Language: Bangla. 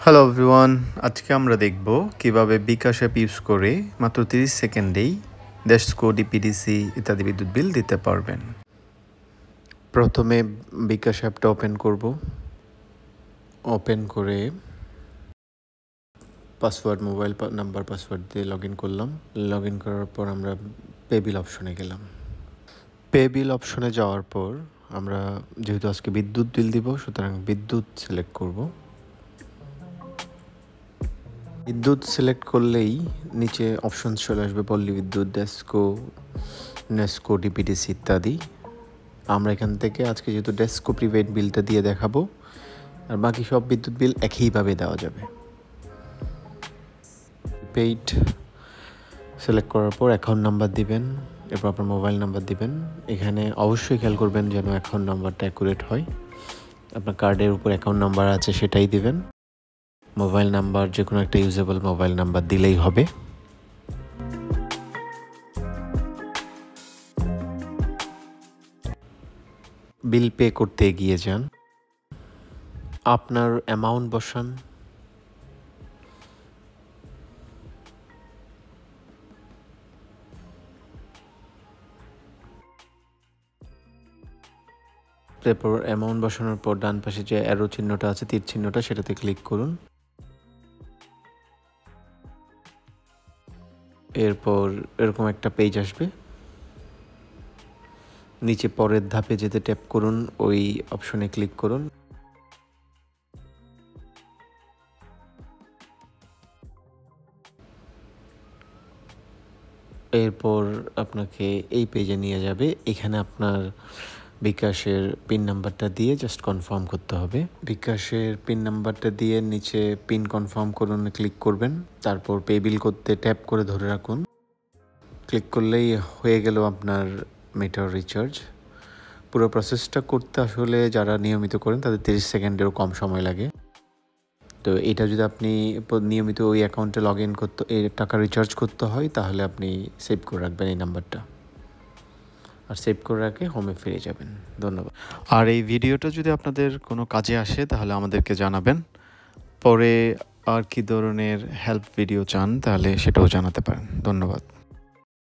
হ্যালো এভরিওয়ান, আজকে আমরা দেখব কিভাবে বিকাশ অ্যাপ ইউজ করে মাত্র 30 সেকেন্ডেই ডেসকো, ডিপিডিসি ইত্যাদি বিদ্যুৎ বিল দিতে পারবেন। প্রথমে বিকাশ অ্যাপটা ওপেন করব। ওপেন করে পাসওয়ার্ড, মোবাইল নাম্বার পাসওয়ার্ড দিয়ে লগ ইন করলাম। লগ ইন করার পর আমরা পে বিল অপশনে গেলাম। পে বিল অপশনে যাওয়ার পর আমরা যেহেতু আজকে বিদ্যুৎ বিল দিব, সুতরাং বিদ্যুৎ সিলেক্ট করব। বিদ্যুৎ সিলেক্ট করলেই নিচে অপশন চলে আসবে পল্লী বিদ্যুৎ, ডেসকো, নেসকো, ডিপিডিসি ইত্যাদি। আমরা এখান থেকে আজকে যেহেতু ডেসকো প্রিপেইড বিলটা দিয়ে দেখাবো, আর বাকি সব বিদ্যুৎ বিল একইভাবে দেওয়া যাবে। প্রিপেইড সিলেক্ট করার পর অ্যাকাউন্ট নাম্বার দিবেন, এরপর আপনার মোবাইল নাম্বার দিবেন। এখানে অবশ্যই খেয়াল করবেন যেন অ্যাকাউন্ট নাম্বারটা অ্যাকুরেট হয়। আপনার কার্ডের উপর অ্যাকাউন্ট নাম্বার আছে সেটাই দিবেন। মোবাইল নাম্বার যে কোনো একটা ইউজেবল মোবাইল নাম্বার দিলেই হবে। বিল পে করতে এগিয়ে যান, আপনার অ্যামাউন্ট বসান। তারপর অ্যামাউন্ট বসানোর পর ডান পাশে যে অ্যারো চিহ্নটা আছে, তীর চিহ্নটা, সেটাতে ক্লিক করুন। এরপর এরকম একটা পেজ আসবে। নিচে পরের ধাপে যেতে ট্যাপ করুন, ওই অপশনে ক্লিক করুন। এরপর আপনাকে এই পেজে নিয়ে যাবে। এখানে আপনার বিকাশের পিন নাম্বারটা দিয়ে জাস্ট কনফার্ম করতে হবে। বিকাশের পিন নাম্বারটা দিয়ে নিচে পিন কনফার্ম করুন ক্লিক করবেন। তারপর পে বিল করতে ট্যাপ করে ধরে রাখুন। ক্লিক করলেই হয়ে গেল আপনার মিটার রিচার্জ। পুরো প্রসেসটা করতে আসলে যারা নিয়মিত করেন তাদের 30 সেকেন্ডেরও কম সময় লাগে। তো এটা যদি আপনি নিয়মিত ওই অ্যাকাউন্টে লগ ইন করতে, এই টাকা রিচার্জ করতে হয়, তাহলে আপনি সেভ করে রাখবেন এই নাম্বারটা, আর সেভ করে রাখে হোমে ফিরে যাবেন। ধন্যবাদ। আর এই ভিডিওটা যদি আপনাদের কোনো কাজে আসে তাহলে আমাদেরকে জানাবেন। পরে আর কি ধরনের হেল্প ভিডিও চান তাহলে সেটাও জানাতে পারেন। ধন্যবাদ।